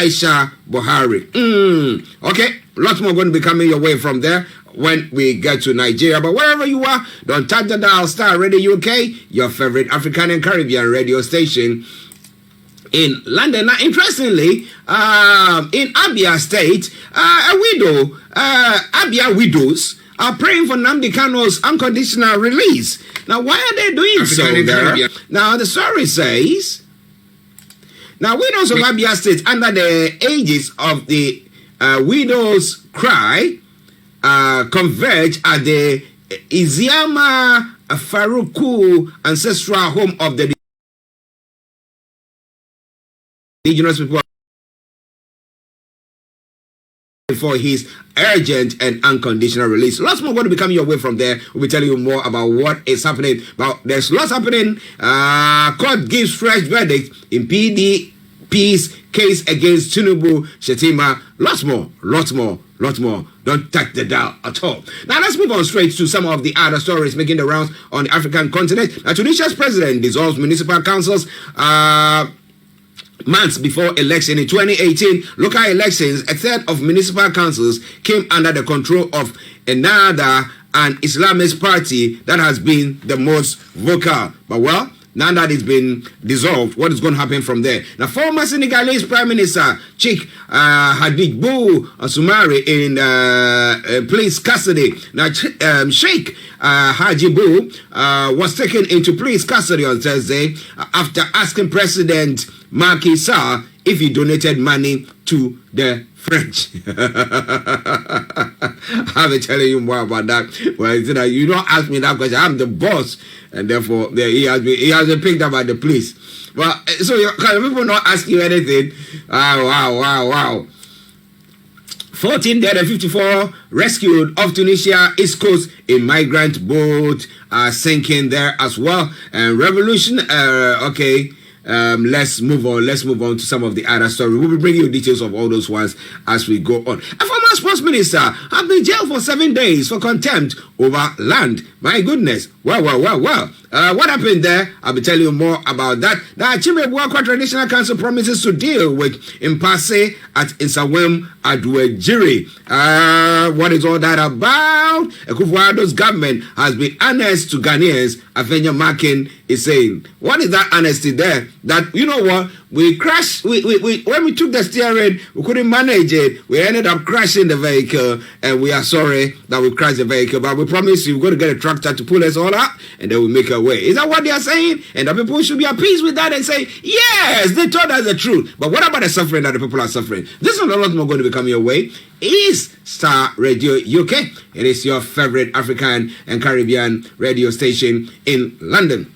Aisha Buhari. Okay, lots more going to be coming your way from there when we get to Nigeria. But wherever you are, don't touch the dial. Starr Radio UK, your favorite African and Caribbean radio station in London. Now, interestingly, in Abia State, a widow, Abia widows are praying for Nnamdi Kanu's unconditional release. Now, why are they doing so there? Now, the story says, now widows of Abia State, under the aegis of the Widows' Cry, converge at the Iziama Faruku ancestral home of the indigenous people for his urgent and unconditional release. Lots more going to be coming your way from there. We'll be telling you more about what is happening. But there's lots happening. Court gives fresh verdict in PDP's case against Tinubu Shetima. Lots more. Don't touch the dial at all. Now let's move on straight to some of the other stories making the rounds on the African continent. Now, Tunisia's president dissolves municipal councils months before election in 2018 local elections. A third of municipal councils came under the control of Ennahda, an Islamist party that has been the most vocal. But well, now that it's been dissolved, what is going to happen from there? Now, former Senegalese Prime Minister Sheikh Hadjibou Soumaré in police custody. Now, Sheikh Hadjibou was taken into police custody on Thursday after asking President Macky Sall if he donated money to the French. I'll be telling you more about that. Well, you don't ask me that question. I'm the boss, and therefore he has been picked up by the police. Well, so can people not ask you anything? Wow. 14 dead and 54 rescued off Tunisia East Coast. A migrant boat sinking there as well. And revolution. Let's move on to some of the other stories. We'll be bringing you details of all those ones as we go on. A former sports minister has been jailed for 7 days for contempt over land. My goodness. Well. What happened there? I'll be telling you more about that. The Chimebukwa Traditional Council promises to deal with impasse at Nsawam Aduejiri. What is all that about? Akufo-Addo's government has been honest to Ghanaians. Afenya Makin is saying, what is that honesty there? That, you know what? We crashed, when we took the steering, we couldn't manage it. We ended up crashing the vehicle, and we are sorry that we crashed the vehicle, but we promise you we're going to get a tractor to pull us all up, and then we'll make our way. Is that what they are saying? And the people should be appeased with that and say, yes, they told us the truth. But what about the suffering that the people are suffering? This is a lot more going to be coming your way. Is Starr Radio UK. It is your favorite African and Caribbean radio station in London.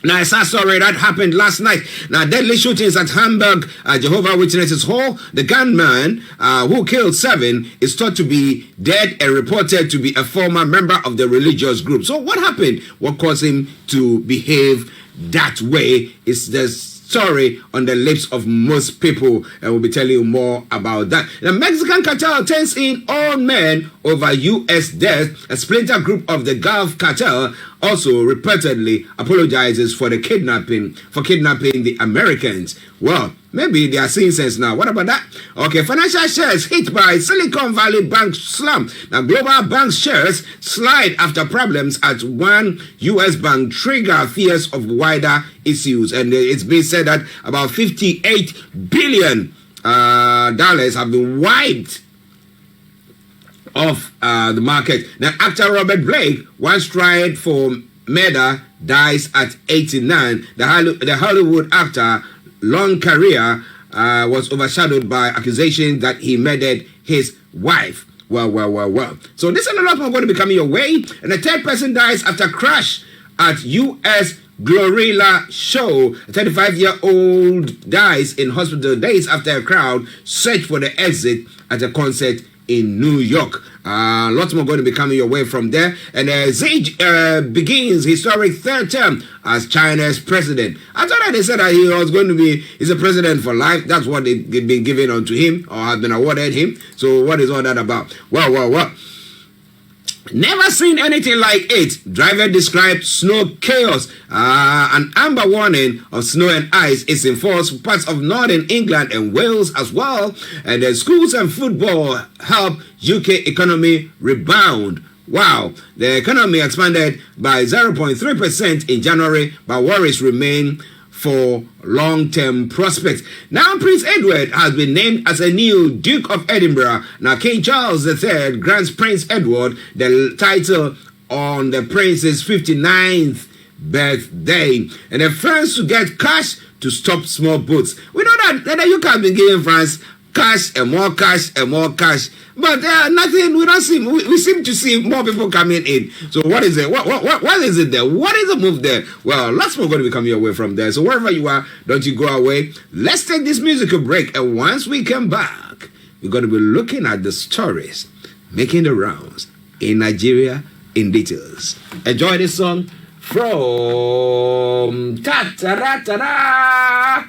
Now, it's a story that happened last night. Now, deadly shootings at Hamburg, Jehovah's Witnesses Hall. The gunman who killed 7 is thought to be dead and reported to be a former member of the religious group. So what happened? What caused him to behave that way is the story on the lips of most people, and we'll be telling you more about that. The Mexican cartel turns in all men over U.S. death. A splinter group of the Gulf cartel also reportedly apologizes for kidnapping the Americans. Well, maybe they are seeing sense now. What about that? Okay, financial shares hit by Silicon Valley Bank slump. Now, global bank shares slide after problems at one U.S. bank trigger fears of wider issues. And it's been said that about $58 billion have been wiped off the market. Now, actor Robert Blake, once tried for murder, dies at 89. The Hollywood actor, long career, was overshadowed by accusations that he murdered his wife. Well. So this and a lot more going to be coming your way. And a third person dies after crash at U.S. Glorilla show. A 35-year-old dies in hospital days after a crowd searched for the exit at a concert in New York. Lots more going to be coming your way from there. And Xi begins historic third term as China's president. I thought that they said that he's a president for life. That's what they've been given onto him or have been awarded him. So what is all that about? Well. Never seen anything like it. Driver described snow chaos. An amber warning of snow and ice is in force for parts of northern England and Wales as well. And the schools and football help UK economy rebound. Wow, the economy expanded by 0.3% in January, but worries remain for long-term prospects. Now, Prince Edward has been named as a new Duke of Edinburgh. Now, King Charles III grants Prince Edward the title on the prince's 59th birthday. And the first to get cash to stop small boats. We know that the UK has been giving France cash and more cash and more cash. But nothing, we don't see, we seem to see more people coming in. So what is it? What is it there? What is the move there? Well, lots more going to be coming your way from there. So wherever you are, don't you go away. Let's take this musical break. And once we come back, we're going to be looking at the stories making the rounds in Nigeria in details. Enjoy this song from Ta-ta-ra-ta-ra.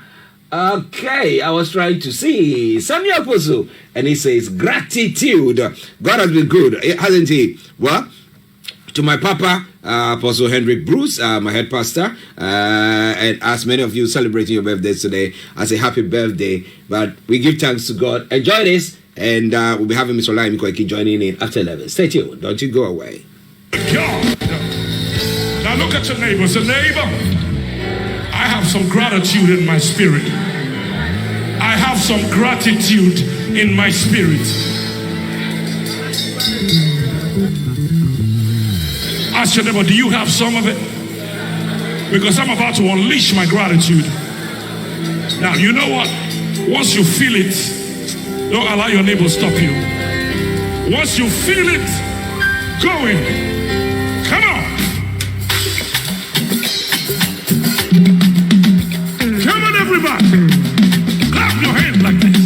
Okay, I was trying to see Samuel Posu, and he says, gratitude. God has been good, hasn't he? Well, to my papa, Apostle Henrik Bruce, my head pastor, and as many of you celebrating your birthdays today, I say happy birthday. But we give thanks to God. Enjoy this, and we'll be having Mr. Olayomi Koiki joining in after 11. Stay tuned. Don't you go away. God. Now look at your neighbor. Say, neighbor, I have some gratitude in my spirit. I have some gratitude in my spirit. Ask your neighbor, do you have some of it? Because I'm about to unleash my gratitude. Now, you know what? Once you feel it, don't allow your neighbor to stop you. Once you feel it going, come on. Come on, everybody. Clap your hands like this.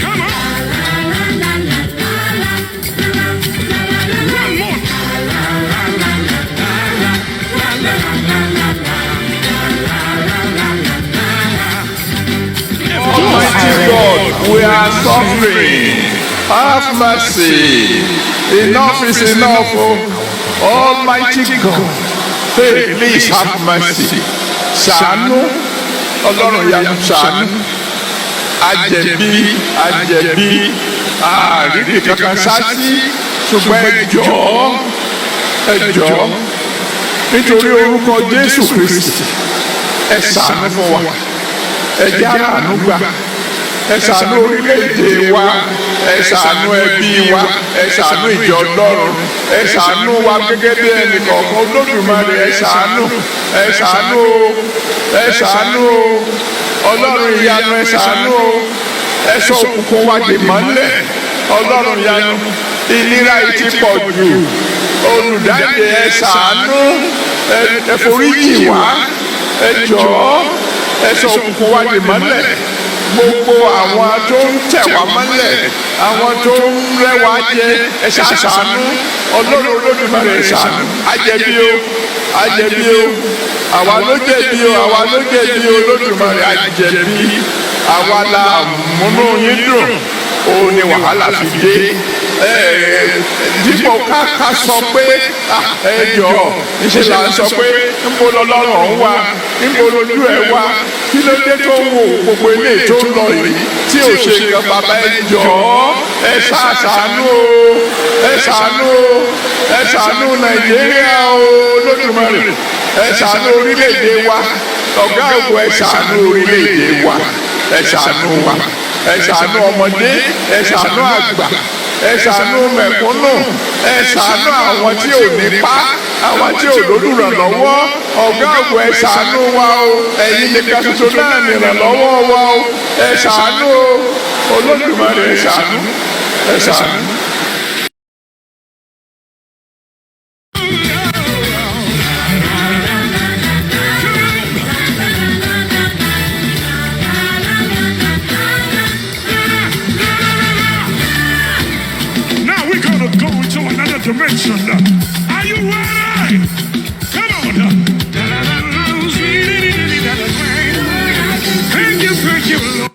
Come on. One more. Almighty God, we are suffering. Have mercy. Enough is enough. Almighty God, please have mercy. Ṣàánú, Ọlọ́run yanu ṣàánú. Àjẹ̀bí, àrídì kankan sáàsì, ṣùgbọ́n ẹ jọ̀ọ́, nítorí orúkọ Jésù Kristi, ẹ ṣàánú fún wa, ẹ jẹ́ àánú gbà. Ẹ ṣàánú orílẹ̀-èdè wa, ẹ ṣàánú ẹbí wa, ẹ ṣàánú ìjọ Ọlọ́run, ẹ ṣàánú wa gẹ́gẹ́ bí ẹnìkọ̀ọ̀kan Olódùmarè, ẹ ṣàánú Ọlọ́run ìyanu, ẹ ṣàánú ẹ sọ òkùnkùn wa dè mọ́lẹ̀, Ọlọ́run ìyanu, ìnira yìí ti pọ̀ jù, olùdáǹdè ẹ ṣàánú, ẹ foríjì wá, ẹ jọ̀ọ́ ẹ sọ òkùnkùn wa dè mọ́lẹ̀. Gbogbo àwọn tó ń tẹ̀ wá mọ́lẹ̀, àwọn tó ń rẹ́ wá jẹ, ẹ ṣàánú, Ọlọ́run Olódùmarè ẹ ṣàánú. Àjẹ̀bí o, àwa ló jẹ̀bi o, Olódùmarè àjẹ̀bí, àwa la múnú yín dùn, òun ni wàhálà fi dé. Dípò ká sọ pé ẹ jọ̀ọ́, ìṣe là ń sọ pé níbo lọ́lọ́run wà, níbo lójú ẹ wà, kí ló dé tó wò gbogbo ilé tó ń lọ yìí tí ò ṣe nǹkan. Bàbá ẹ jọ̀ọ́, ẹ ṣàánú Nàìjíríà o, Olódùmarè ẹ ṣàánú orílẹ̀-èdè wa, ọ̀gá ògo ẹ ṣàánú orílẹ̀-èdè wa, ẹ ṣàánú wa, ẹ ṣàánú ọmọdé, ẹ ṣàánú àgbà, ẹ ṣàánú mẹ̀kúnnù, ẹ ṣàánú àwọn tí ò nípa, àwọn tí ò lólùrànlọ́wọ́, ọ̀gá ògo ẹ ṣàánú wa o, ẹ̀yin nìkan ṣoṣo náà nìrànlọ́wọ́ wa o, ẹ ṣàánú o, Olódùmarè ẹ ṣàánú. Now we're going to go into another dimension. Are you ready? Come on. Thank you, Lord.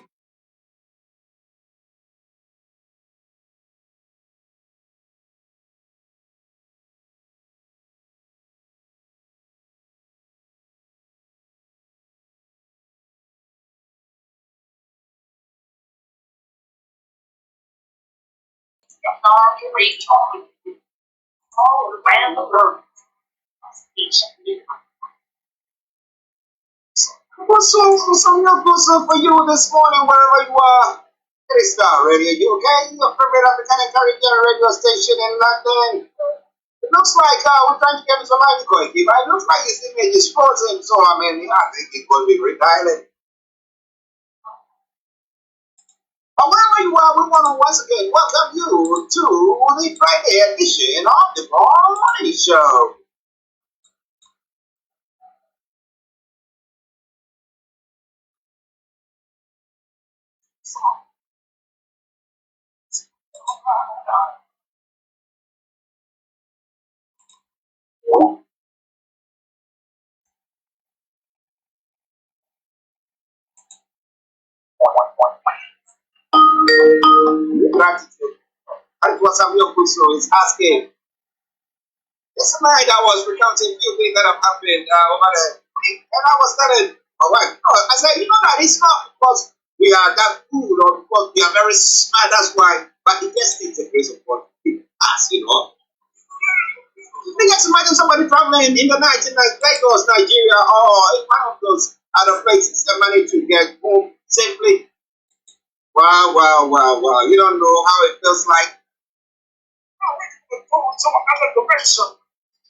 What's some real good stuff for you this morning, wherever you are? It is Starr Radio UK, your favorite African and Caribbean radio station in London. It looks like we're trying to get into live, Koiki, but it looks like his image is frozen, so I mean, I think it will be redialing. But wherever you are, we want to once again welcome you to the Friday edition of the Morning Show. Gratitude. And what Samuel Kuso is asking. This night I was recounting a few things that have happened over the week, and I was telling my wife, I said, that it's not because we are that good or because we are very smart, that's why, but it just takes the grace of God to us, You just imagine somebody traveling in the night in Lagos, Nigeria, or in one of those other places and manage to get home safely. Wow. You don't know how it feels like.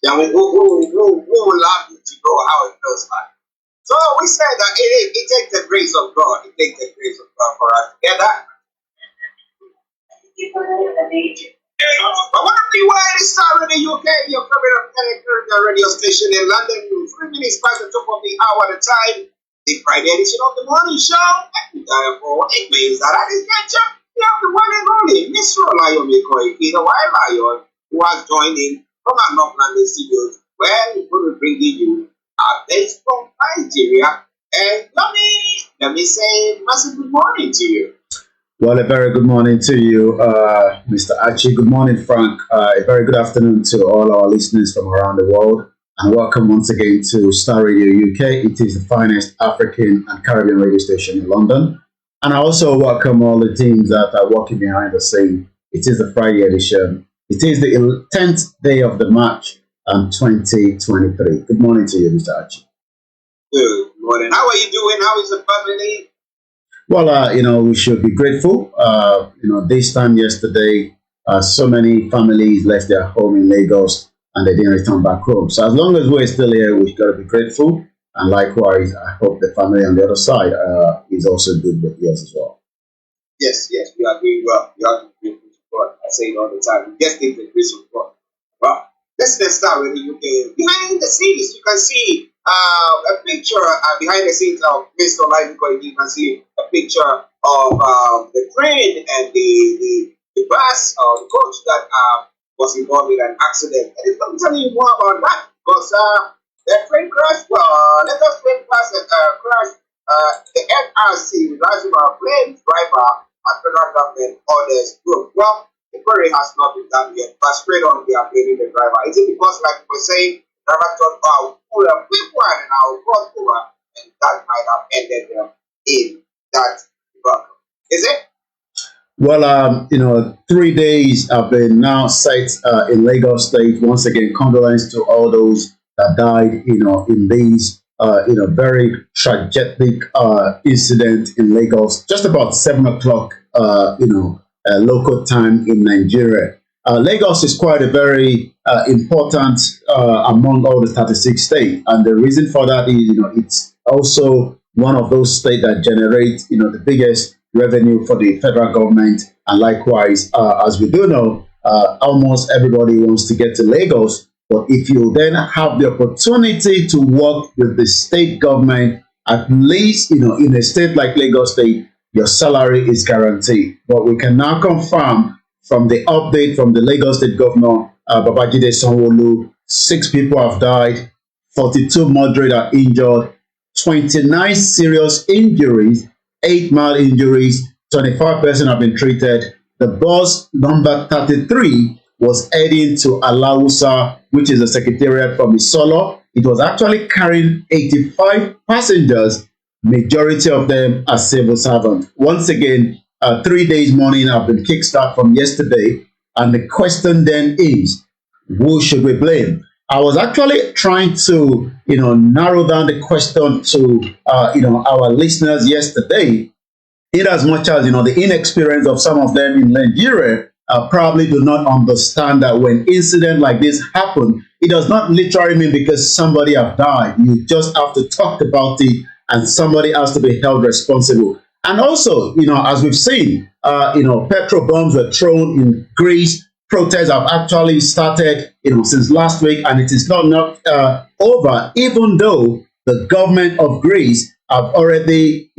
Yeah, we will love you to know how it feels like. So we said that it takes the grace of God. It takes the grace of God for us to get that. But whenever you are, it's Starr Radio UK, your favorite radio station in London, 3 minutes past the top of the hour at a time. The Friday edition of the morning show. And it means that I didn't get you. You have the one and only Mr. Olayomi Koiki, the Wild Lion, who has joined in from our North London studios, where we're going to bring you updates from Nigeria. And let me say massive good morning to you. Well, a very good morning to you, Mr. Archie. Good morning, Frank. A very good afternoon to all our listeners from around the world. And welcome once again to Starr Radio UK. It is the finest African and Caribbean radio station in London. And I also welcome all the teams that are working behind the scene. It is the Friday edition. It is the 10th day of the March 2023. Good morning to you, Mr. Archie. Good morning. How are you doing? How is the family? Well, we should be grateful. This time yesterday, so many families left their home in Lagos and they didn't return back home. So as long as we're still here, we've got to be grateful. And likewise, I hope the family on the other side is also good with yours as well. Yes, we are doing well. We are doing good to God. I say it all the time. We just take the grace of God. Well, let's start with the UK. Behind the scenes, you can see a picture behind the scenes of Mr. Olayomi. You can see a picture of the train and the bus or the coach that was involved in an accident. And it's going to tell you more about that because the train crashed. Let us train crashed. The FRC, National Plane Driver, and federal government orders group. Well, the query has not been done yet, but straight on they are blaming the driver. Is it because, like we're saying, the driver thought, I'll pull a quick one and I'll cross over, and that might have ended them in that work? Is it? Well, 3 days have been now set in Lagos State. Once again, condolence to all those that died, in these, very tragic incident in Lagos. Just about 7 o'clock, local time in Nigeria. Lagos is quite a very important among all the 36 states, and the reason for that is, it's also one of those states that generate, the biggest revenue for the federal government, and likewise, as we do know, almost everybody wants to get to Lagos. But if you then have the opportunity to work with the state government, at least, in a state like Lagos State, your salary is guaranteed. But we can now confirm from the update from the Lagos State Governor, Babajide Sanwo-Olu, 6 people have died, 42 moderate are injured, 29 serious injuries, 8 mild injuries, 25 persons have been treated. The bus number 33 was heading to Alausa, which is a secretariat from Isolo. It was actually carrying 85 passengers, majority of them are civil servants. Once again, 3 days mourning have been kickstarted from yesterday, And the question then is, who should we blame? I was actually trying to, narrow down the question to, our listeners yesterday, in as much as, the inexperience of some of them in Nigeria probably do not understand that when incident like this happen, it does not literally mean because somebody have died. You just have to talk about it and somebody has to be held responsible. And also, as we've seen, petrol bombs were thrown in Greece. Protests have actually started, since last week, and it is not over, even though the government of Greece have already,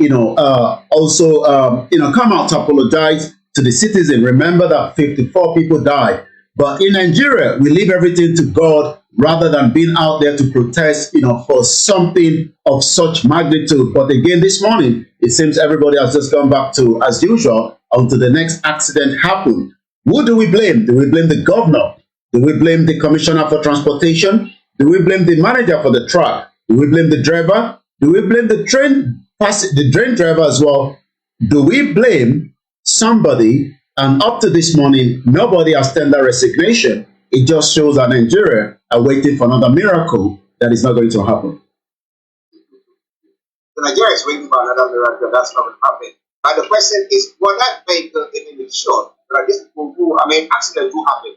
also, come out to apologize to the citizen. Remember that 54 people died. But in Nigeria, we leave everything to God rather than being out there to protest, for something of such magnitude. But again, this morning, it seems everybody has just gone back to, as usual, until the next accident happened. Who do we blame? Do we blame the governor? Do we blame the commissioner for transportation? Do we blame the manager for the truck? Do we blame the driver? Do we blame the train driver as well? Do we blame somebody? And up to this morning, nobody has tendered resignation. It just shows that Nigeria are waiting for another miracle that is not going to happen. Nigeria is waiting for another miracle that's not going to happen. But the question is, was that vehicle even insured? These people who, accidents do happen.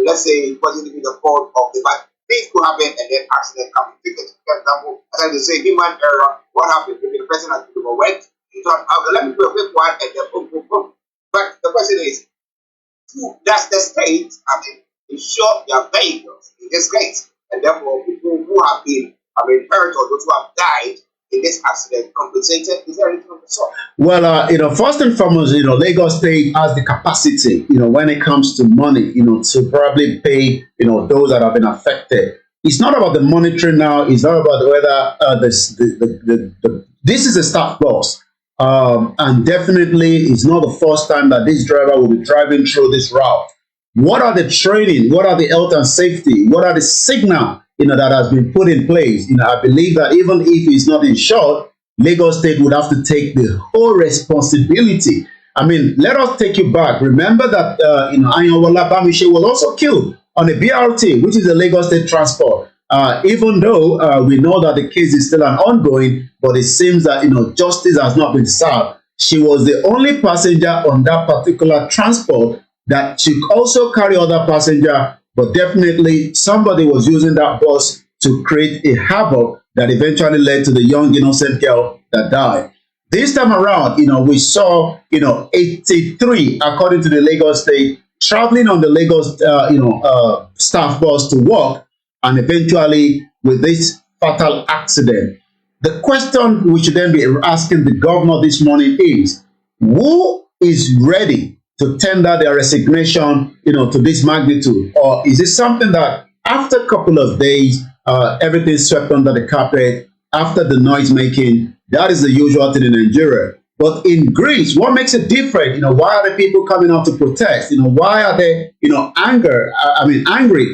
Let's say it wasn't even the fault of the bike. Things could happen and then accident happen. For example, as I say, human error, what happened? Maybe the person has to overweight. He thought, okay, let me do a quick one and then boom, boom, boom. But the question is, does the state, insure their vehicles in this case? And therefore, people who have been, hurt or those who have died in this accident compensated? Is there anything of the sort? Well, first and foremost, Lagos State has the capacity, when it comes to money, to probably pay, those that have been affected. It's not about the monitoring now. It's not about whether this is a staff loss. And definitely, it's not the first time that this driver will be driving through this route. What are the training? What are the health and safety? What are the signal, that has been put in place? I believe that even if it's not insured, Lagos State would have to take the whole responsibility. Let us take you back. Remember that, Ayanwola Bamishe was also killed on a BRT, which is a Lagos State transport. Even though we know that the case is still an ongoing, but it seems that, justice has not been served. She was the only passenger on that particular transport that should also carry other passenger, but definitely somebody was using that bus to create a havoc that eventually led to the young innocent girl that died. This time around, we saw, 83, according to the Lagos State, traveling on the Lagos, staff bus to work, and eventually with this fatal accident. The question we should then be asking the governor this morning is, who is ready to tender their resignation, to this magnitude? Or is it something that after a couple of days, everything's swept under the carpet, after the noise making, that is the usual thing in Nigeria. But in Greece, what makes it different? Why are the people coming out to protest? Why are they, angry,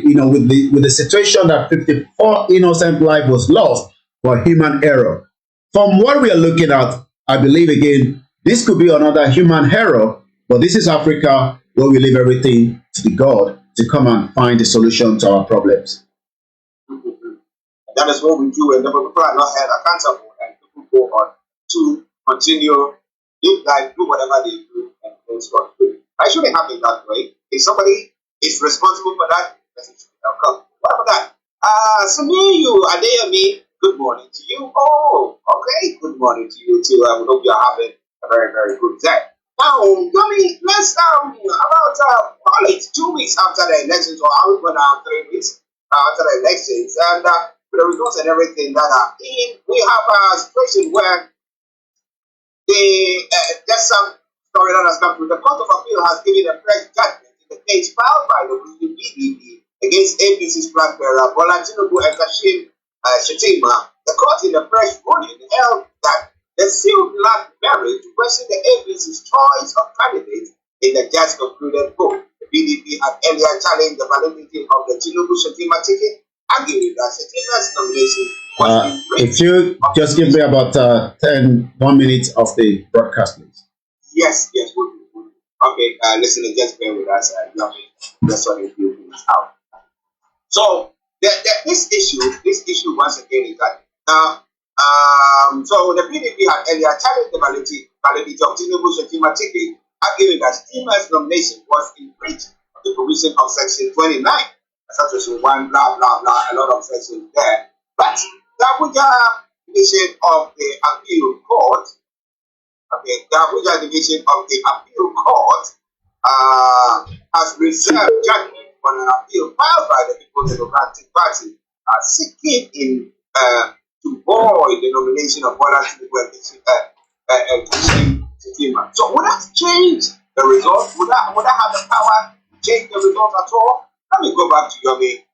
with the situation that 54 innocent life was lost for human error? From what we are looking at, I believe again, this could be another human error, but this is Africa, where we leave everything to the God to come and find a solution to our problems. That is what we do, and the people are not held accountable, and people go on to continue, live life, do whatever they do, and things God do. I shouldn't have it that way. If somebody is responsible for that, person should be held. What about that? Olayomi, good morning to you. Oh, okay, good morning to you too. We hope you are having a very, very good day. Now, Yomi, let's about call it 2 weeks after the elections, or I would go down 3 weeks after the elections, and with the results and everything that are in, we have a situation where there's some story that has come through. The Court of Appeal has given a fresh judgment in the case filed by the BDP against APC's flag bearer Bola Tinubu and Kashim Shettima. The court in a fresh ruling held that the sealed lacked merit to question the APC's choice of candidates in the just concluded vote. The BDP had earlier challenged the validity of the Tinubu Shettima ticket, arguing that Shettima's nomination was if you just give me about 1 minute of the broadcast, please. Yes, we'll do. Okay, listen, just bear with us. the Sunday is out. So this issue once again is that now, so the PDP had earlier challenged the validity of Tinubu Shetima ticket, arguing that Shetima's nomination was in breach of the provision of Section 29, Section 1, blah, blah, blah, a lot of sections there. But the Abuja division of the appeal court, the Abuja division of the appeal court has reserved judgment on an appeal filed by the People's Democratic Party seeking in to void the nomination of Bola Tinubu and Shetima. So would that change the result? Would that have the power to change the result at all? Let me go back to Yomi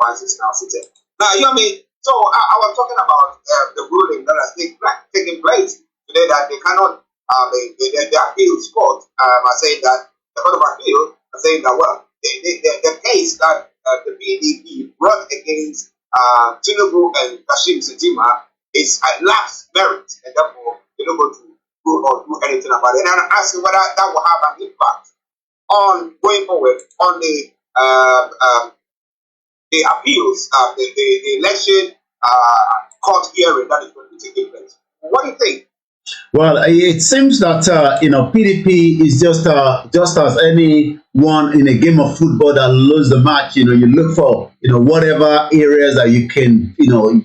once it's now sitting. Now, Yomi, so I was talking about the ruling that has taken place today that they cannot, the appeals court are saying that, the Court of Appeal are saying that, well, the case that the PDP brought against Tinubu and Kashim Shetima is at last merit, and therefore they're not going to go or do anything about it. And I'm asking whether that will have an impact on going forward on the appeals, the election court hearing that is going to be taking place. What do you think? Well, it seems that PDP is just as anyone in a game of football that loses the match. You look for whatever areas that you can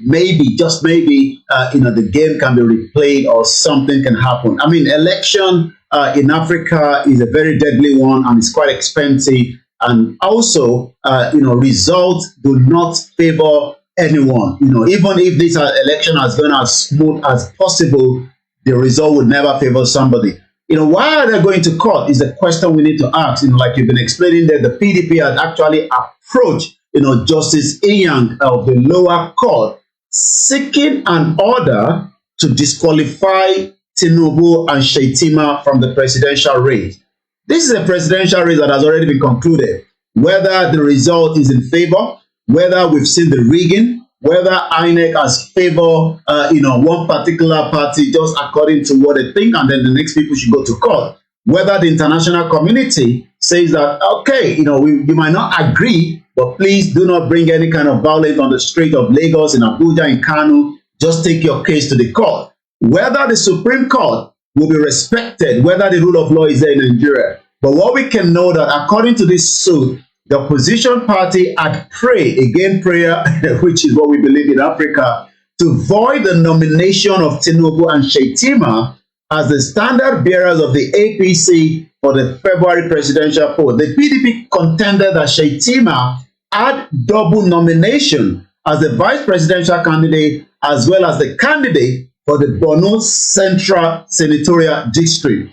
maybe just maybe the game can be replayed or something can happen. I mean, election in Africa is a very deadly one and it's quite expensive. And also, results do not favor anyone. Even if this election has gone as smooth as possible, the result would never favor somebody. Why are they going to court is the question we need to ask. Like you've been explaining that the PDP has actually approached, Justice Inyang of the lower court, seeking an order to disqualify Tinubu and Shetima from the presidential race. This is a presidential race that has already been concluded. Whether the result is in favor, whether we've seen the rigging, whether INEC has favored, one particular party just according to what they think, and then the next people should go to court. Whether the international community says that, okay, you might not agree, but please do not bring any kind of violence on the street of Lagos, in Abuja, in Kano. Just take your case to the court. Whether the Supreme Court will be respected, whether the rule of law is there in Nigeria. But what we can know that according to this suit, the opposition party had prayed, again prayer, which is what we believe in Africa, to void the nomination of Tinubu and Shetima as the standard bearers of the APC for the February presidential poll. The PDP contended that Shetima had double nomination as the vice presidential candidate as well as the candidate for the Borno Central Senatorial District.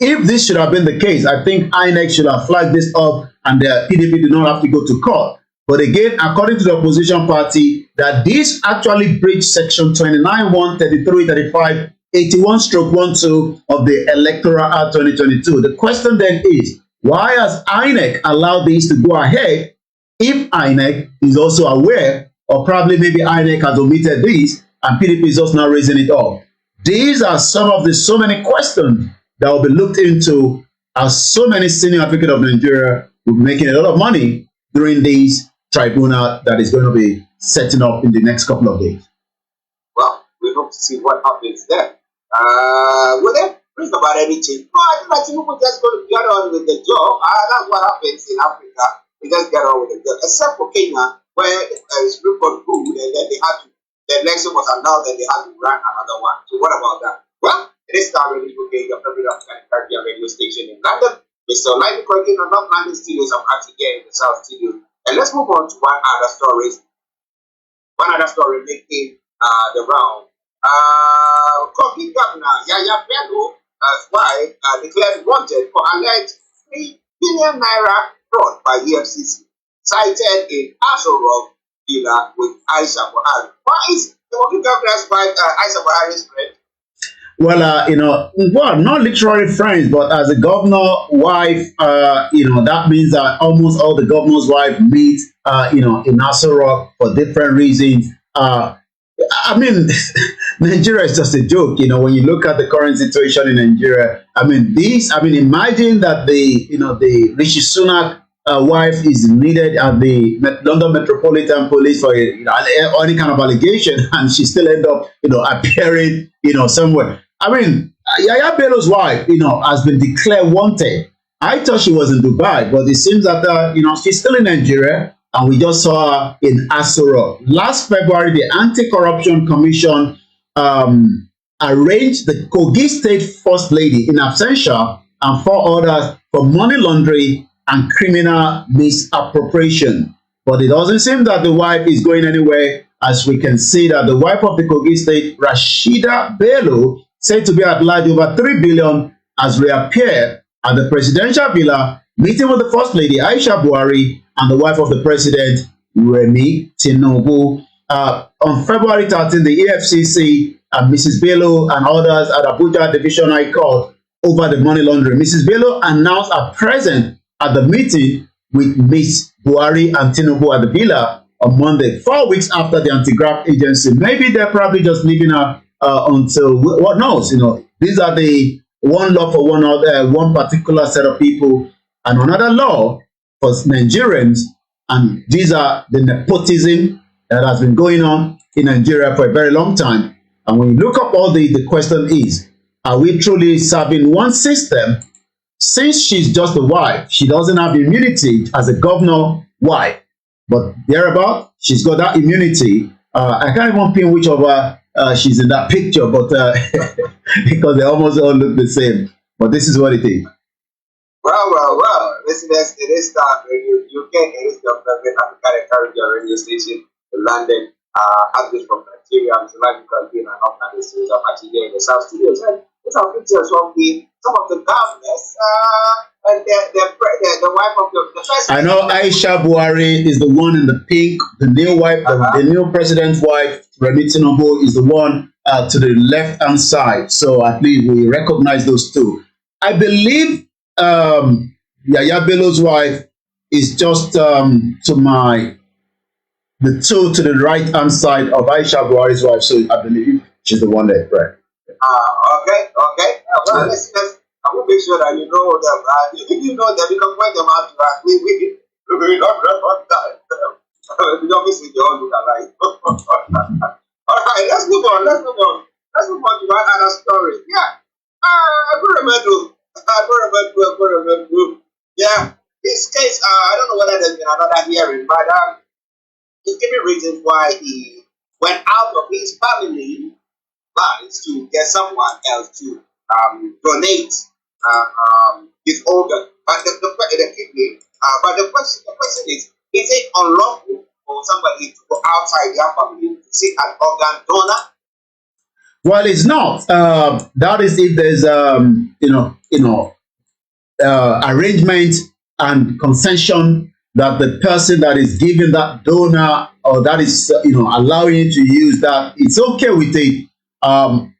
If this should have been the case, I think INEC should have flagged this up and the PDP did not have to go to court. But again, according to the opposition party, that this actually breached Section 29, 1, 33, 35, 81/12 of the Electoral Act 2022. The question then is, why has INEC allowed this to go ahead if INEC is also aware, or probably maybe INEC has omitted this and PDP is just now raising it up? These are some of the so many questions that will be looked into, as so many senior advocates of Nigeria will be making a lot of money during this tribunal that is going to be setting up in the next couple of days. Well, we hope to see what happens there. Will they bring about anything? No, I think that people just going to get on with the job. That's what happens in Africa. They just get on with the job. Except for Kenya, where the Supreme Court ruled and then the election was announced and they had to run another one. So what about that? Well, it is Starr Radio UK, your favorite Caribbean radio station in London. Mr. Koiki on North London Studios of Archie here in the South Studio. And let's move on to one other story. One other story making the round. Koiki Governor Yaya Bello's wife declared wanted for alleged 3 billion naira fraud by EFCC, cited in Aso Rock villa with Aisha Buhari. Why is the Koiki Governor's wife Aisha Buhari's friend? Well, not literally friends, but as a governor wife, that means that almost all the governor's wife meet, in Aso Rock for different reasons. I mean, Nigeria is just a joke, when you look at the current situation in Nigeria. Imagine that the Rishi Sunak wife is needed at the London Metropolitan Police for any kind of allegation, and she still end up, appearing, somewhere. I mean, Yaya Bello's wife, has been declared wanted. I thought she was in Dubai, but it seems that, she's still in Nigeria, and we just saw her in Asoro. Last February, the Anti-Corruption Commission arraigned the Kogi State First Lady in absentia and 4 others for money laundering and criminal misappropriation. But it doesn't seem that the wife is going anywhere, as we can see that the wife of the Kogi State, Rashida Bello, said to be at large over 3 billion, has reappeared at the presidential villa, meeting with the First Lady, Aisha Buhari, and the wife of the president, Remi Tinubu. On February 13, the EFCC and Mrs. Bello and others at Abuja Division High Court over the money laundering. Mrs. Bello announced her presence at the meeting with Ms. Buhari and Tinubu at the villa on Monday, 4 weeks after the anti-graft agency. Maybe they're probably just leaving her until, what knows, these are the one law for one particular set of people and another law for Nigerians, and these are the nepotism that has been going on in Nigeria for a very long time. And when you look up all the question is, are we truly serving one system? Since she's just a wife, she doesn't have immunity as a governor wife, but thereabout, she's got that immunity. I can't even pin which of her she's in that picture, but because they almost all look the same. But this is what it is. Well. Listeners, it is Starr Radio UK. It is your favorite African Caribbean radio station in London. This from Nigeria. I'm Zulani Kalbin and up at the series of Archie here in the South Studios. And it's our pictures from some of the governors and the wife of the first. I know Aisha Buhari is the one in the pink, the new wife, the new president's wife, Remi Tinubu, is the one to the left-hand side. So at least we recognize those two. I believe Yaya Bello's wife is just the two to the right-hand side of Aisha Buhari's wife. So I believe she's the one there, right? Okay. Well, listeners, I will make sure that you know them. If you know them, you can point them out to us. We don't recognize them. We don't miss it. You all look alike. All right, let's move on. Let's move on to another story. Yeah. I remember. Yeah. This case, I don't know whether there's been another hearing, but he's giving reasons why he went out of his family lines to get someone else to donate his organ, but the kidney. But the question is it unlawful for somebody to go outside their family to seek an organ donor? Well, it's not. That is if there's arrangement and consension that the person that is giving that donor or that is allowing you to use that, it's okay with it.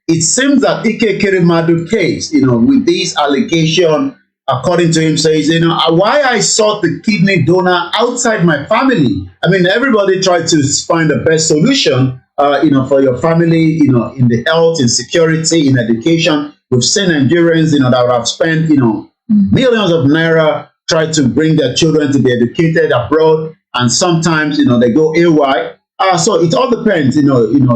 It seems that Ike Kerimadu case, with this allegation, according to him, says, why I sought the kidney donor outside my family. I mean, everybody tried to find the best solution, for your family, in the health, in security, in education. We've seen Nigerians, that have spent, millions of naira try to bring their children to be educated abroad, and sometimes, they go AY. So it all depends,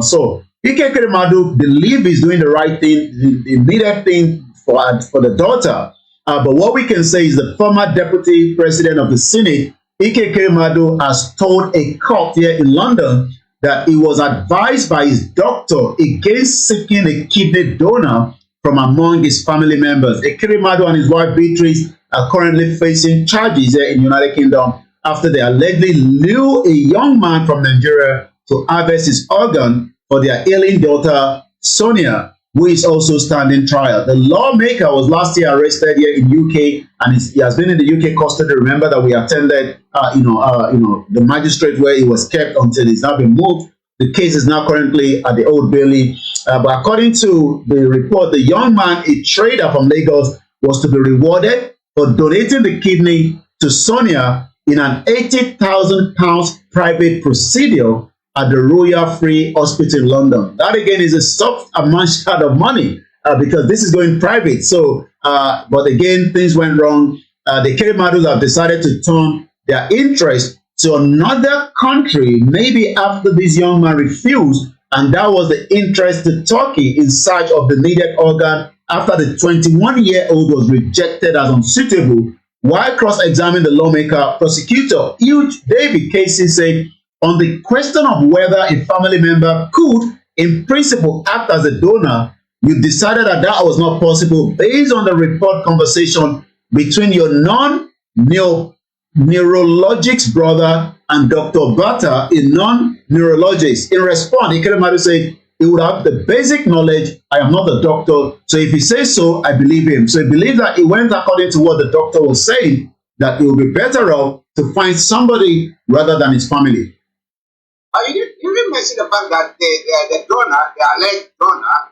So Ike Kerimadu believe he's doing the right thing, the needed thing for the daughter. But what we can say is the former deputy president of the Senate, Ike Kerimadu, has told a court here in London that he was advised by his doctor against seeking a kidney donor from among his family members. Kerimadu and his wife Beatrice are currently facing charges here in the United Kingdom after they allegedly lured a young man from Nigeria to harvest his organ for their ailing daughter Sonia, who is also standing trial. The lawmaker was last year arrested here in UK, and he has been in the UK custody. Remember that we attended, the magistrate where he was kept until he's now been moved. The case is now currently at the Old Bailey. But according to the report, the young man, a trader from Lagos, was to be rewarded for donating the kidney to Sonia in an £80,000 private procedure at the Royal Free Hospital in London. That again is a soft amount of money because this is going private. So, but again, things went wrong. the Kirimadus have decided to turn their interest to another country, maybe after this young man refused, and that was the interest to Turkey in search of the needed organ after the 21-year-old was rejected as unsuitable. While cross-examining the lawmaker, prosecutor David Casey said, on the question of whether a family member could, in principle, act as a donor, you decided that that was not possible based on the report conversation between your non-neurologist brother and Dr. Bata, a non-neurologist. In response, Ikemadu said he would have the basic knowledge. I am not a doctor, so if he says so, I believe him. So he believed that it went according to what the doctor was saying, that it would be better off to find somebody rather than his family. You didn't mention the fact that the donor, the alleged donor,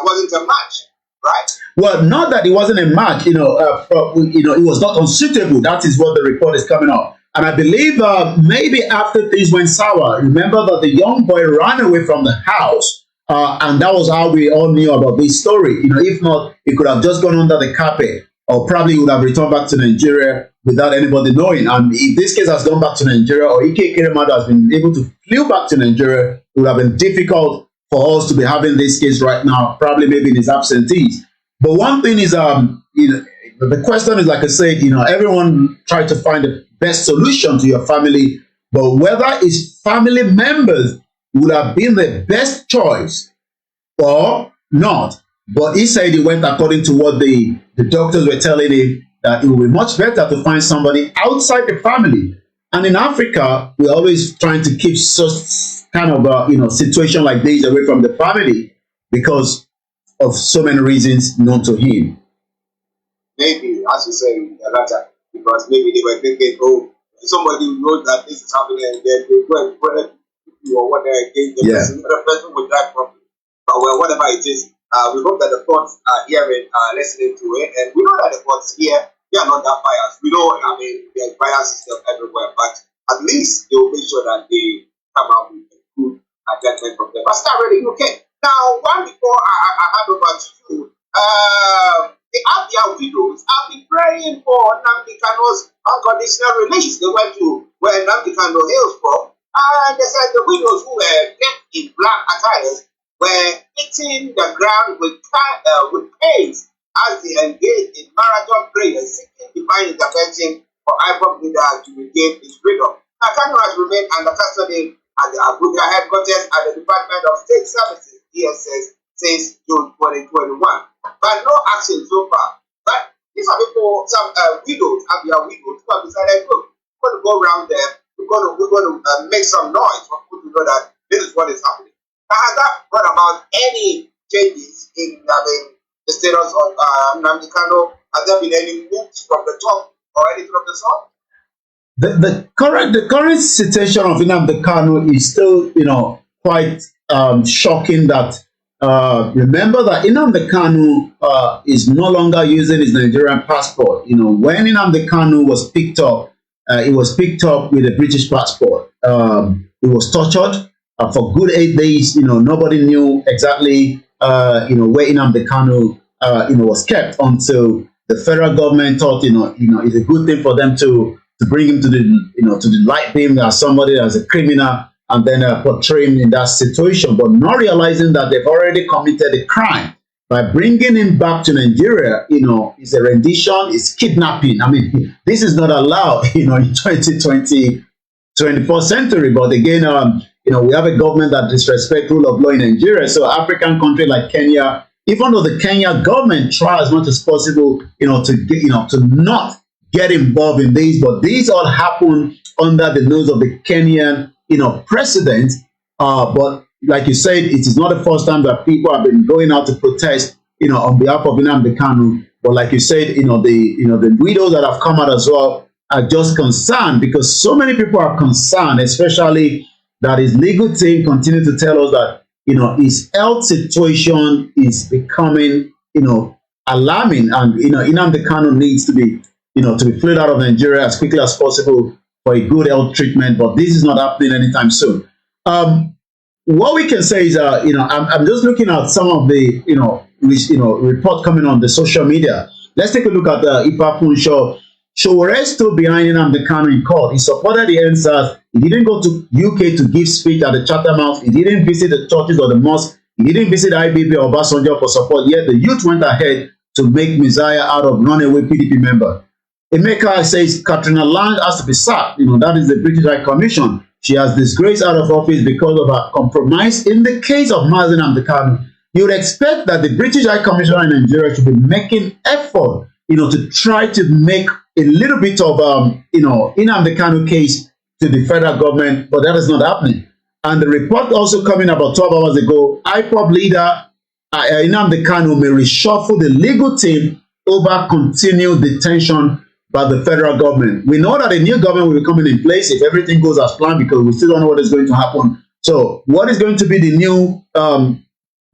wasn't a match, right? Well, not that it wasn't a match. It was not unsuitable. That is what the report is coming up. And I believe maybe after things went sour, remember that the young boy ran away from the house, and that was how we all knew about this story. If not, it could have just gone under the carpet, or probably would have returned back to Nigeria without anybody knowing. And if this case has gone back to Nigeria, or Ike Ekweremadu has been able to flew back to Nigeria, it would have been difficult for us to be having this case right now, probably maybe in his absentees. But one thing is, the question is, like I said, everyone tried to find the best solution to your family, but whether his family members would have been the best choice or not. But he said he went according to what the doctors were telling him, that it would be much better to find somebody outside the family. And in Africa, we're always trying to keep such kind of situation like this away from the family because of so many reasons known to him. Maybe, as you say, because maybe they were thinking, oh, somebody knows that this is happening, and then they go and put it or whatever against the person. The person will die properly. But well, whatever it is, we hope that the courts are hearing, listening to it, and we know that the courts here, they are not that biased. We know, there's bias system everywhere, but at least they will make sure that they come out with a good judgment from them. But start reading, okay. Now, one before I hand over to you, the Abia widows have been praying for Nnamdi Kanu's unconditional release. They went to where Nnamdi Kanu hails from, and they said the widows who were kept in black attires were hitting the ground with pains as they engaged in marathon prayers seeking divine intervention for IPOB leader to regain his freedom. Now, Kanu has remained under custody at the Abuja headquarters at the Department of State Services (DSS) since June 2021, but no action so far. But these are people, some widows, Abia widows, who have decided, look, we're going to go around there, we're going to make some noise for people to know that this is what is happening. Now, has that brought about any changes in the status of Nnamdi Kanu? Has there been any moves from the top or anything of the sort? The current situation of Nnamdi Kanu is still, quite shocking. That remember that Nnamdi Kanu is no longer using his Nigerian passport. When Nnamdi Kanu was picked up, it was picked up with a British passport. He was tortured for good 8 days. Nobody knew exactly where Nnamdi Kanu was kept until the federal government thought it's a good thing for them to bring him to the light beam as somebody as a criminal, and then portray him in that situation, but not realizing that they've already committed a crime by bringing him back to Nigeria. It's a rendition, it's kidnapping. This is not allowed, in 2020, 21st century. But again, we have a government that disrespects rule of law in Nigeria. So African country like Kenya, even though the Kenya government tries as much as possible, to not get involved in these, but these all happen under the nose of the Kenyan, president. But like you said, it is not the first time that people have been going out to protest, on behalf of Nnamdi Kanu. But like you said, the widows that have come out as well are just concerned, because so many people are concerned, especially that his legal team continue to tell us that, his health situation is becoming, alarming, and, Nnamdi Kanu needs to be, to be flew out of Nigeria as quickly as possible for a good health treatment. But this is not happening anytime soon. What we can say is, I'm just looking at some of the, report coming on the social media. Let's take a look at Ifa Funsho. Sowore stood behind Nnamdi Kanu in court. He supported the NSAS. He didn't go to UK to give speech at the Chatham House. He didn't visit the churches or the mosque. He didn't visit IBB or Obasanjo for support. Yet the youth went ahead to make Messiah out of runaway PDP member. Emeka says Katrina Lang has to be sacked. That is the British High Commission. She has disgraced out of office because of her compromise. In the case of Mazi Nnamdi Kanu, you would expect that the British High Commissioner in Nigeria should be making effort, to try to make a little bit of, Nnamdi Kanu case to the federal government, but that is not happening. And the report also coming about 12 hours ago, IPOB leader Nnamdi Kanu may reshuffle the legal team over continued detention by the federal government. We know that a new government will be coming in place if everything goes as planned, because we still don't know what is going to happen. So what is going to be the new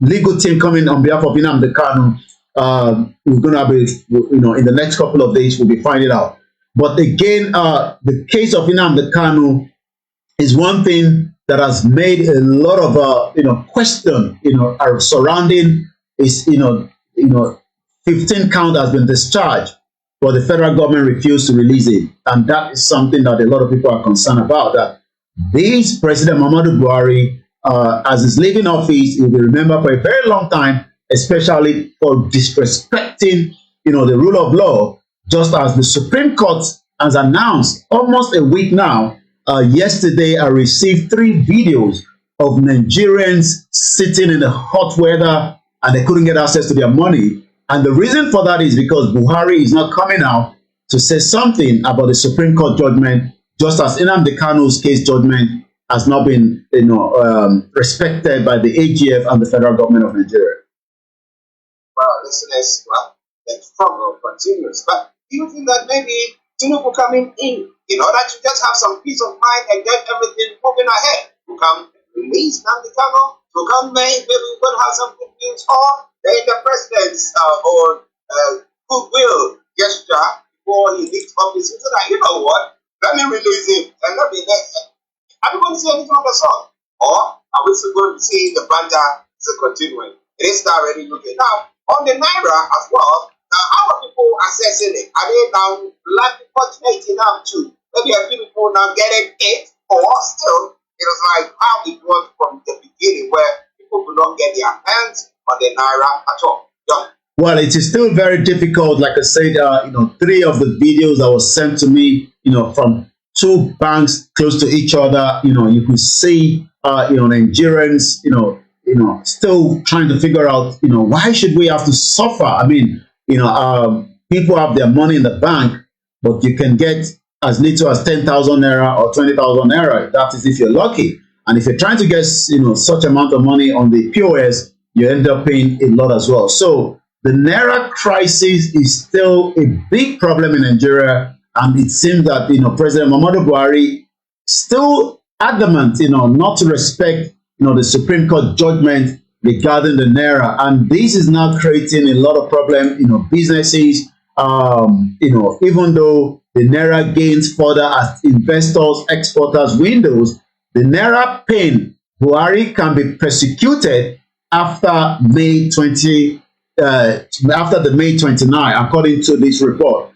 legal team coming on behalf of Nnamdi Kanu? We're going to have in the next couple of days, we'll be finding out. But again, the case of Nnamdi Kanu is one thing that has made a lot of question surrounding his 15 count has been discharged, but the federal government refused to release it, and that is something that a lot of people are concerned about. That this President Muhammadu Buhari, as he's leaving office, he will be remembered for a very long time, especially for disrespecting the rule of law, just as the Supreme Court has announced almost a week now. Yesterday, I received 3 videos of Nigerians sitting in the hot weather and they couldn't get access to their money. And the reason for that is because Buhari is not coming out to say something about the Supreme Court judgment, just as Nnamdi Kanu's case judgment has not been respected by the AGF and the federal government of Nigeria. Well, listeners, the struggle continues. But do you think that maybe Tinubu coming in order to just have some peace of mind and get everything moving ahead, to come release Nnamdi Kanu, to come maybe we're going to have some good news, or the president's goodwill gesture before he leaves office. So that, you know what, let me release him and let me are we going to see anything of the sort? Or are we still going to see the banter still continuing? It is already looking. Now, on the Naira as well, how are people assessing it? Are they now fortunate enough to maybe a few people now getting it, or still it was like how it was from the beginning, where people could not get their hands on the Naira at all? Yeah. Well, it is still very difficult. Like I said, 3 of the videos that was sent to me, from 2 banks close to each other, you could see, Nigerians, still trying to figure out, why should we have to suffer? I mean, people have their money in the bank, but you can get as little as 10,000 naira or 20,000 naira. That is if you're lucky. And if you're trying to get, such amount of money on the POS, you end up paying a lot as well. So the naira crisis is still a big problem in Nigeria, and it seems that President Muhammadu Buhari still adamant, not to respect, the Supreme Court judgment regarding the naira, and this is now creating a lot of problem. Businesses, even though the naira gains further as investors, exporters, windows, the naira pain, Buhari can be persecuted after May 20, after the May 29, according to this report.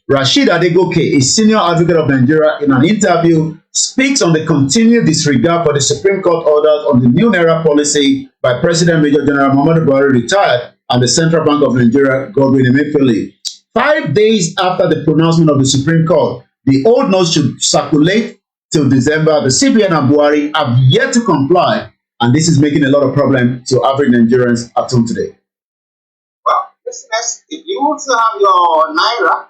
Rashid Adegoke, a senior advocate of Nigeria, in an interview, speaks on the continued disregard for the Supreme Court orders on the new naira policy by President Major General Muhammadu Buhari retired and the Central Bank of Nigeria, Godwin Emefiele. 5 days after the pronouncement of the Supreme Court, the old notes should circulate till December. The CBN and Buhari have yet to comply, and this is making a lot of problem to average Nigerians at home today. Well, listeners, if you want to have your Naira,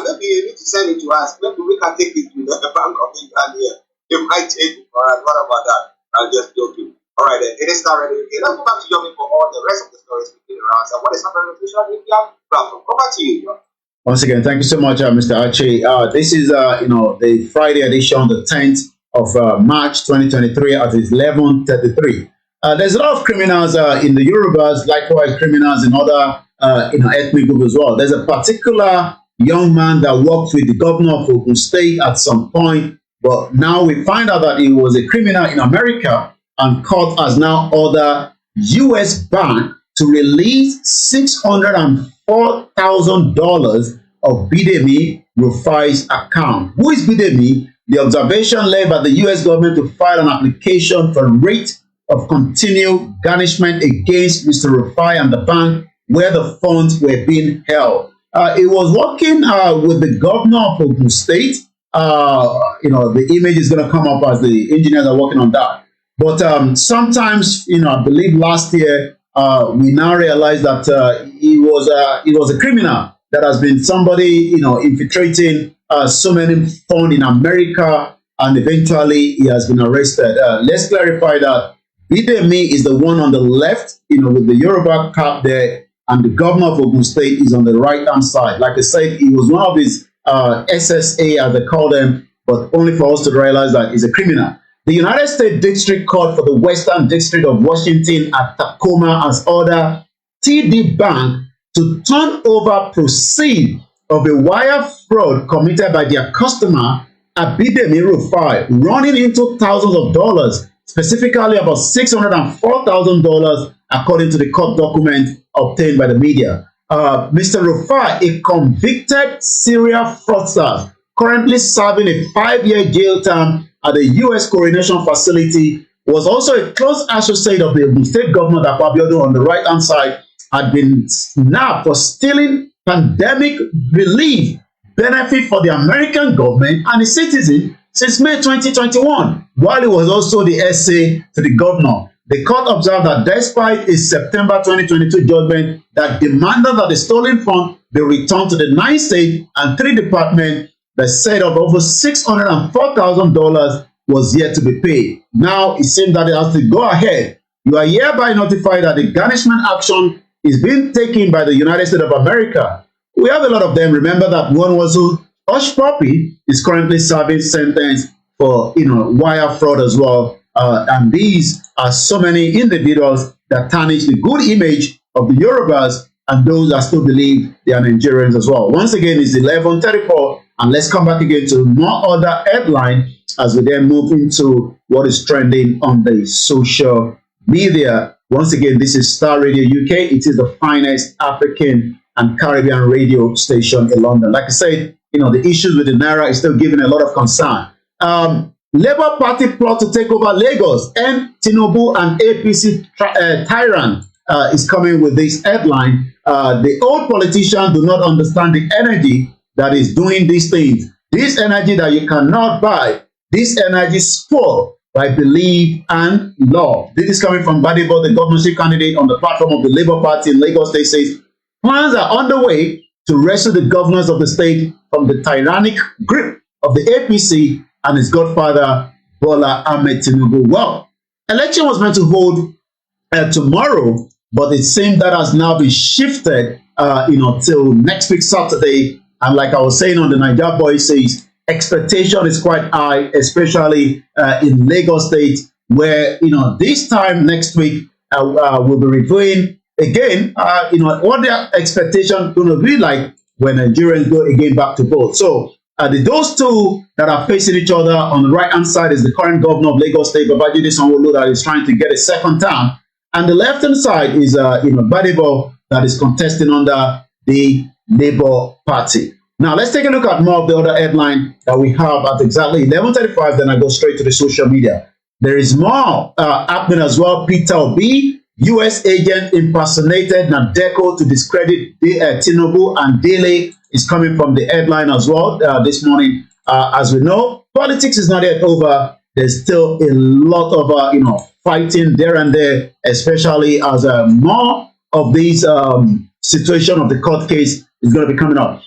maybe you need to send it to us. Maybe we can take it to the Bank of England here. They might take it. All right, what about that? I'm just joking. All right, then. It is already okay. Let's go back to Yomi for all the rest of the stories we did around. So what is happening on social media platform? Come back to you, Yomi. Once again, thank you so much, Mr. Archie. This is, the Friday edition, the 10th of March 2023 at 11:33. There's a lot of criminals in the Yorubas, likewise criminals in other ethnic groups as well. There's a particular young man that worked with the governor of Ogun State at some point, but now we find out that he was a criminal in America, and court has now ordered U.S. bank to release $604,000 of Bidemi Rufai's account. Who is Bidemi? The observation led by the U.S. government to file an application for rate of continued garnishment against Mr. Rufai and the bank where the funds were being held. He was working with the governor of Ogun State. The image is going to come up as the engineers are working on that. But sometimes, I believe last year, we now realize that he was a criminal that has been somebody, infiltrating so many funds in America, and eventually he has been arrested. Let's clarify that Bidemi is the one on the left, with the Yoruba cap there, and the governor of Ogun State is on the right-hand side. Like I said, he was one of his SSA, as they call them, but only for us to realize that he's a criminal. The United States District Court for the Western District of Washington at Tacoma has ordered TD Bank to turn over proceeds of a wire fraud committed by their customer, Bidemi Rufai, running into thousands of dollars, specifically about $604,000, according to the court document obtained by the media. Mr. Rufai, a convicted serial fraudster, currently serving a 5-year jail term at the U.S. Coronation Facility, was also a close associate of the state governor, Abiodun, on the right-hand side, had been snapped for stealing pandemic relief benefit for the American government and its citizens since May 2021, while he was also the SA to the governor. The court observed that despite a September 2022 judgment that demanded that the stolen fund be returned to the 9 states and 3 departments, the set of over $604,000 was yet to be paid. Now it seems that it has to go ahead. You are hereby notified that the garnishment action is being taken by the United States of America. We have a lot of them. Remember that one was Hush Puppy is currently serving sentence for wire fraud as well. And these are so many individuals that tarnish the good image of the Yorubas and those that still believe they are Nigerians as well. Once again, it's 11:34, and let's come back again to more other headline as we then move into what is trending on the social media. Once again, this is Starr Radio UK. It is the finest African and Caribbean radio station in London. Like I said, the issues with the Naira is still giving a lot of concern. Labour Party plot to take over Lagos, and Tinubu and APC tyrant is coming with this headline. The old politicians do not understand the energy that is doing these things. This energy that you cannot buy, this energy spoiled by belief and love. This is coming from Badibo, the governorship candidate on the platform of the Labour Party in Lagos State, says plans are underway to rescue the governors of the state from the tyrannic grip of the APC and his godfather, Bola Ahmed Tinubu. Well, election was meant to hold tomorrow, but it seems that has now been shifted, till next week, Saturday. And like I was saying on the Niger Boy says, expectation is quite high, especially in Lagos State, where, this time next week, we'll be reviewing again, what their expectation going to be like when Nigerians go again back to vote. So those two that are facing each other on the right-hand side is the current governor of Lagos State, Babajide Sanwo-Olu, that is trying to get a second term. And the left-hand side is, Badibo, that is contesting under the Labour Party. Now, let's take a look at more of the other headline that we have at exactly 11:35. Then I go straight to the social media. There is more happening as well. Peter Obi, U.S. agent impersonated Nadeko to discredit Tinubu and Dele, is coming from the headline as well this morning. As we know, politics is not yet over. There's still a lot of fighting there and there, especially as more of these situation of the court case is going to be coming up.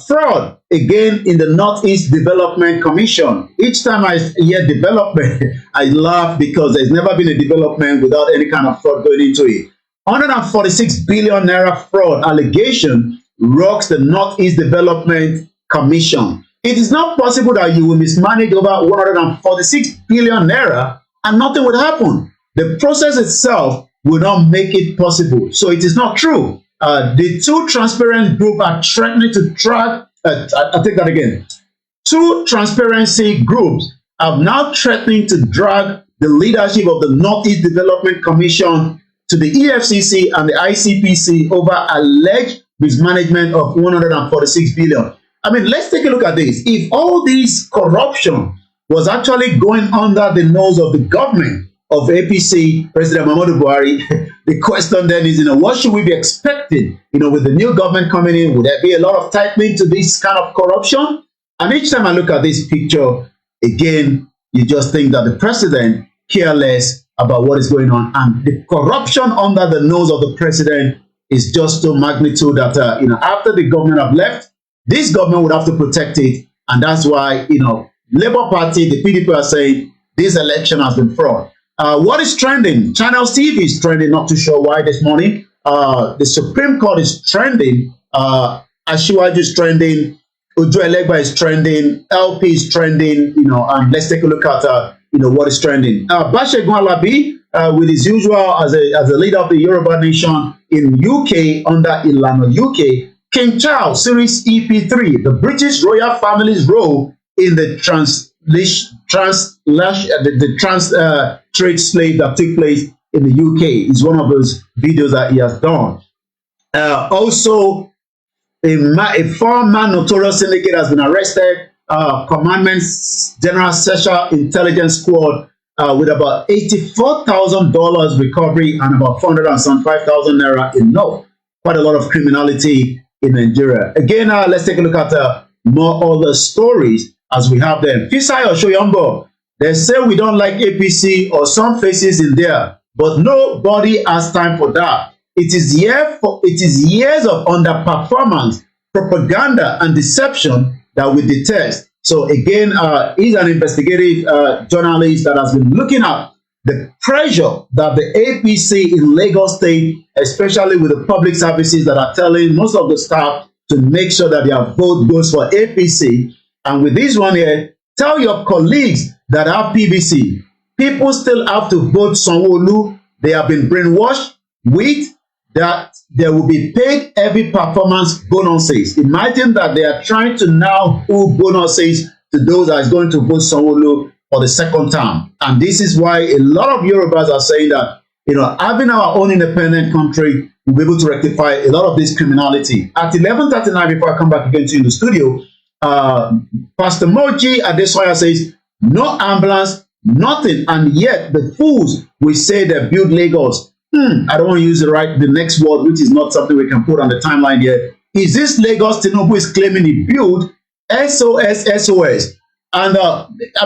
Fraud again in the Northeast Development Commission. Each time I hear development, I laugh because there's never been a development without any kind of fraud going into it. 146 billion naira fraud allegation rocks the Northeast Development Commission. It is not possible that you will mismanage over 146 billion naira and nothing will happen. The process itself will not make it possible. So it is not true. The two transparent groups are threatening to track, I'll take that again. Two transparency groups are now threatening to drag the leadership of the Northeast Development Commission to the EFCC and the ICPC over alleged mismanagement of 146 billion. I mean, let's take a look at this. If all this corruption was actually going under the nose of the government of APC, President Muhammadu Buhari, the question then is, what should we be expecting, with the new government coming in? Would there be a lot of tightening to this kind of corruption? And each time I look at this picture, again, you just think that the president cares less about what is going on. And the corruption under the nose of the president is just to magnitude that, after the government have left, this government would have to protect it. And that's why, Labour Party, the PDP are saying this election has been fraud. What is trending? Channels TV is trending, not too sure why this morning. The Supreme Court is trending. Asiwaju is trending. Uju Elegba is trending. LP is trending. And let's take a look at, what is trending. Basegun Alabi, with his usual as a leader of the Yoruba nation in UK under Ilana UK. King Charles, Series EP3, the British royal family's role in the trade slave that took place in the UK is one of those videos that he has done. Also, a four-man notorious syndicate has been arrested. Commandment's General Special Intelligence Squad with about $84,000 recovery and about 405,000 naira in note. Quite a lot of criminality in Nigeria. Again, let's take a look at more other stories as we have them. Fisai Oshoyombo, they say we don't like APC or some faces in there, but nobody has time for that. It is years of underperformance, propaganda, and deception that we detest. So again, he's an investigative journalist that has been looking at the pressure that the APC in Lagos State, especially with the public services that are telling most of the staff to make sure that their vote goes for APC. And with this one here, tell your colleagues that are PVC. People still have to vote Sanwo-Olu. They have been brainwashed with that they will be paid every performance bonuses. Imagine that they are trying to now owe bonuses to those that is going to vote Sanwo-Olu for the second term. And this is why a lot of Yorubas are saying that, having our own independent country will be able to rectify a lot of this criminality. At 11:39, before I come back again to you in the studio, Pastor Moji Adesoya says, no ambulance, nothing, and yet the fools will say they build Lagos. I don't want to use the next word, which is not something we can put on the timeline here. Is this Lagos Tinubu is claiming he built SOS? And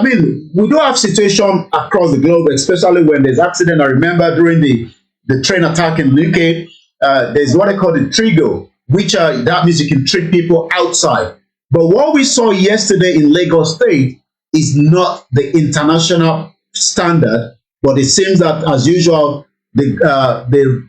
we do have situation across the globe, especially when there's accident. I remember during the train attack in the UK, there's what they call the Trigo, which that means you can treat people outside. But what we saw yesterday in Lagos State is not the international standard, but it seems that, as usual,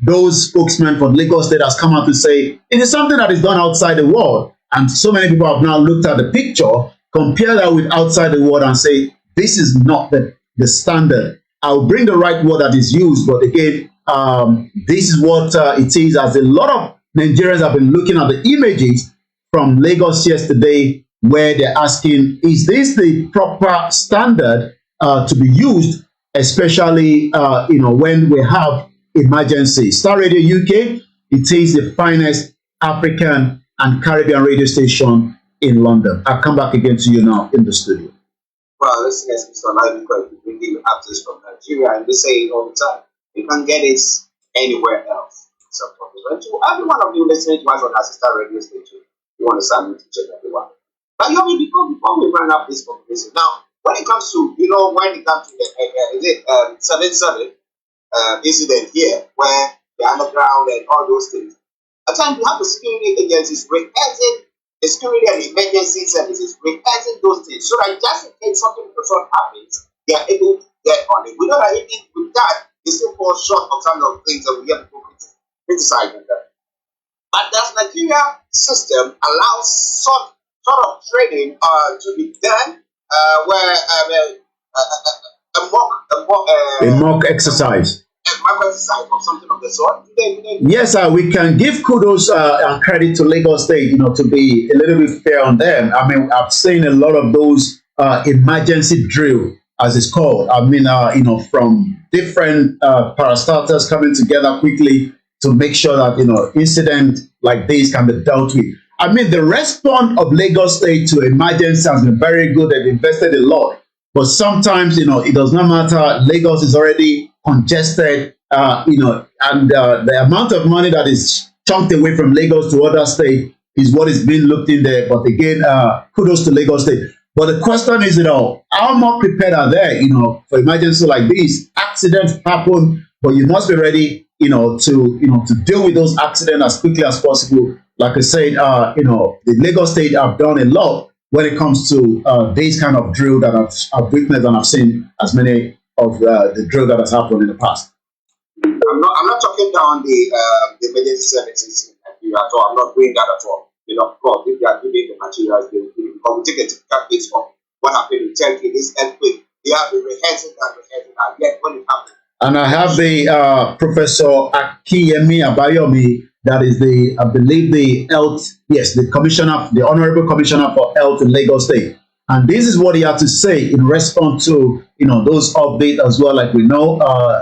those spokesmen for Lagos State has come out to say it is something that is done outside the world. And so many people have now looked at the picture, compare that with outside the world, and say this is not the standard. I'll bring the right word that is used, but again, this is what it is, as a lot of Nigerians have been looking at the images from Lagos yesterday, where they're asking, is this the proper standard to be used, especially when we have emergency? Star Radio UK, it is the finest African and Caribbean radio station in London. I'll come back again to you now in the studio. Well, listeners, Mr. Olayomi, because we bring you updates from Nigeria, and we say it all the time. You can't get it anywhere else. So, to every one of you listening to us on our sister radio station, you want to salute each and every one. But before we run up this conversation, now, when it comes to, when it comes to the 7-7 incident here, where the underground and all those things, at times you have the security agencies rehearsing, the security and emergency services rehearsing those things, so that just in case something of the sort happens, they are able to get on it. We know that even with that, they still fall short of some of the things that we have to criticize them. But does Nigeria system allow sort of training to be done where a mock exercise? Or something of the sort? Yes, we can give kudos and credit to Lagos State, to be a little bit fair on them. I mean, I've seen a lot of those emergency drill, as it's called. I mean, from different parastatals coming together quickly to make sure that incidents like this can be dealt with. I mean, the response of Lagos State to emergency has been very good. They've invested a lot, but sometimes it does not matter. Lagos is already congested, and the amount of money that is chunked away from Lagos to other states is what is being looked in there. But again, kudos to Lagos State. But the question is, how more prepared are they, for emergency like this? Accidents happen, but you must be ready, to deal with those accidents as quickly as possible. Like I said, the Lagos State have done a lot when it comes to this kind of drill that I've witnessed, and I've seen as many of the drill that has happened in the past. I'm not talking down the emergency services in Nigeria at all. I'm not doing that at all. Of course, if they are giving the materials, they will give it. Because we take a typical case of what happened in Turkey, this earthquake. They have been rehearsing and yet when it happened. And I have the Professor Olayomi, that is I believe the health, yes, the commissioner, the honorable commissioner for health in Lagos State. And this is what he had to say in response to those updates as well. Like we know,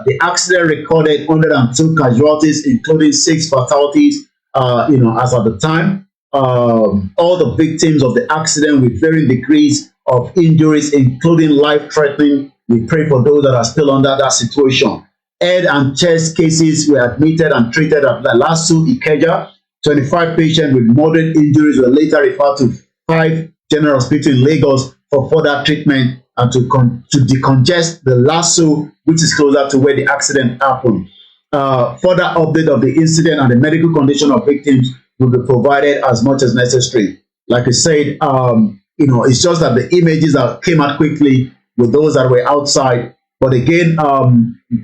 the accident recorded 102 casualties, including 6 fatalities. As at the time, all the victims of the accident with varying degrees of injuries, including life-threatening. We pray for those that are still under that situation. Head and chest cases were admitted and treated at the Lasu Ikeja. 25 patients with moderate injuries were later referred to 5 General Hospital in Lagos for further treatment and to decongest the Lasu, which is closer to where the accident happened. Further update of the incident and the medical condition of victims will be provided as much as necessary. Like I said, it's just that the images that came out quickly with those that were outside. But again,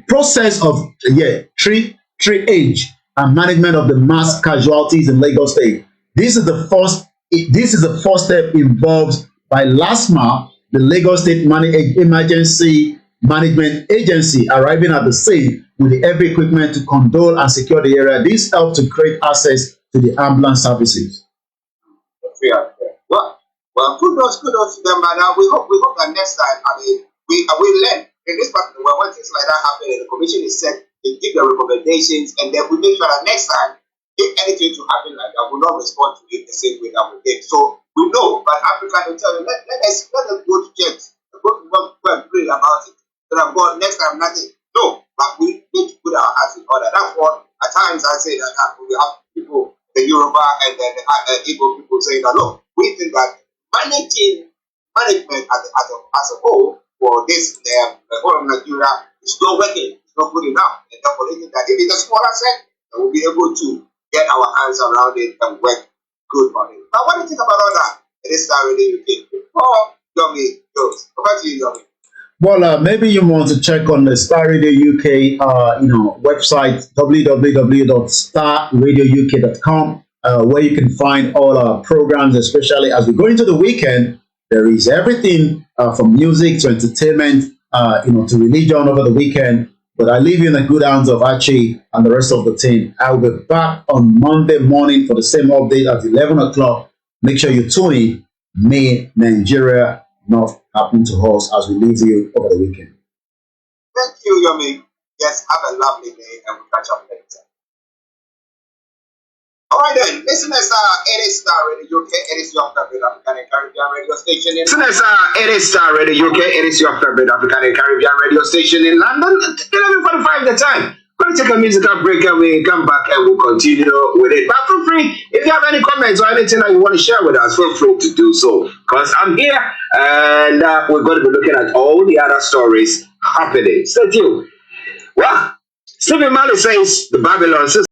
process of triage and management of the mass casualties in Lagos State. This is the first step involved by LASMA, the Lagos State Emergency Management Agency, arriving at the scene with the heavy equipment to condole and secure the area. This helped to create access to the ambulance services. Well, kudos to them, and we hope that next time, we learn in this part of the world when things like that happen, and the commission is set, they give their recommendations, and then we make sure that next time, if anything to happen like that, we will not respond to it the same way that we did. So we know, but Africa will tell you, let us go to church, go to work and pray about it. So that God, next time nothing. No, but we need to put our hearts in order. That's what at times I say that we have people, the Yoruba and then the Igbo people saying that look, we think that management as a whole for this the whole of Nigeria is not working, it's not good enough. And therefore they think that if it's a smaller set, then we'll be able to get our hands around it and work good on it. Now what do you think about all that? It is Starr Radio UK. Oh, Yomi goes. Over to you, Yomi. Well, maybe you want to check on the Starr Radio UK, website, www.starradiouk.com, where you can find all our programs, especially as we go into the weekend. There is everything from music to entertainment, to religion over the weekend. But I leave you in the good hands of Archie and the rest of the team. I'll be back on Monday morning for the same update at 11 o'clock. Make sure you tune in. May Nigeria not happen to us as we leave you over the weekend. Thank you, Yomi. Yes, have a lovely day and we'll catch up later. All right then, listeners, it is Starr Radio UK. It is your favorite African and Caribbean radio station in listeners, it is Starr Radio UK. It is your favorite African and Caribbean radio station in London. 11:45 the time. We're going to take a musical break and we come back and we'll continue with it. But feel free, if you have any comments or anything that you want to share with us, feel free to do so. Because I'm here and we're going to be looking at all the other stories happening. Stay tuned. Well, Stephen Marley says the Babylon system.